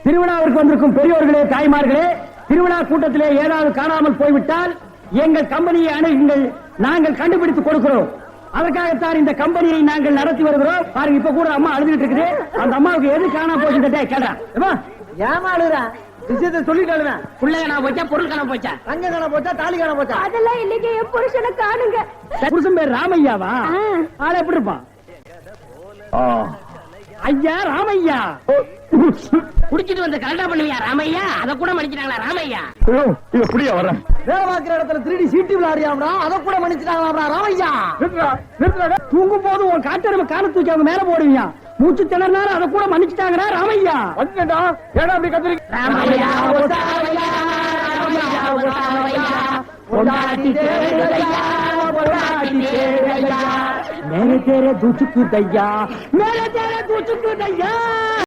திருவிழாவிற்கு வந்திருக்கும் பெரியோர்களே, தாய்மார்களே, திருவிழா கூட்டத்திலே ஏதாவது காணாமல் போய்விட்டால் எங்கள் கம்பெனியை அணுகுங்கள், நாங்கள் கண்டுபிடித்து கொடுக்கிறோம். அதற்காகத்தான் இந்த கம்பெனியை நாங்கள் நடத்தி வருகிறோம். பாருங்க, இப்ப கூட அம்மா அழுதுட்டு இருக்குது. அந்த அம்மாவுக்கு எது காணாம போச்சுட்டே கேட்டா ஏமா அழுகுறா? விஷயத்தை சொல்லிட்டு பிள்ளை காணாம போச்சா, பொருள் காணாம போச்சா, தங்க காண போச்சா, தாலி காண போச்சா? அதெல்லாம் இல்லைங்க, என் புருஷனை காணுங்க. புருஷன் பேர் ராமையாவா? ஆள எப்படி இருப்பான்? ஐயா ராமையா குடிச்சிட்டு வந்த கலடா பண்ணுவியா ராமையா? அத கூட மன்னிச்சிட்டாங்களா ராமையா? எப்படியா வர்றேன்? வேலை பார்க்கிற இடத்துல திருடி சீட்டு விளையாடியாம்டா, அதை கூட மன்னிச்சுட்டாங்களா ராமையா? தூங்கும் போது உன் காட்டெருமை கால தூக்கி அவங்க மேல போடுவியா? மூச்சு திணறினாலும் அதை கூட மன்னிச்சுட்டாங்கடா ராமையா. வந்துட்டா ஏடா அப்படி கத்திரி? ராமையா ஓசாவையா, ராமையா ஓசாவையா, பொண்டாட்டி தேவையா, பொண்டாட்டி தேவையா, மேலே தேர தூச்சுக்கு தையா, மேலே தேர தூச்சுக்கு தையா.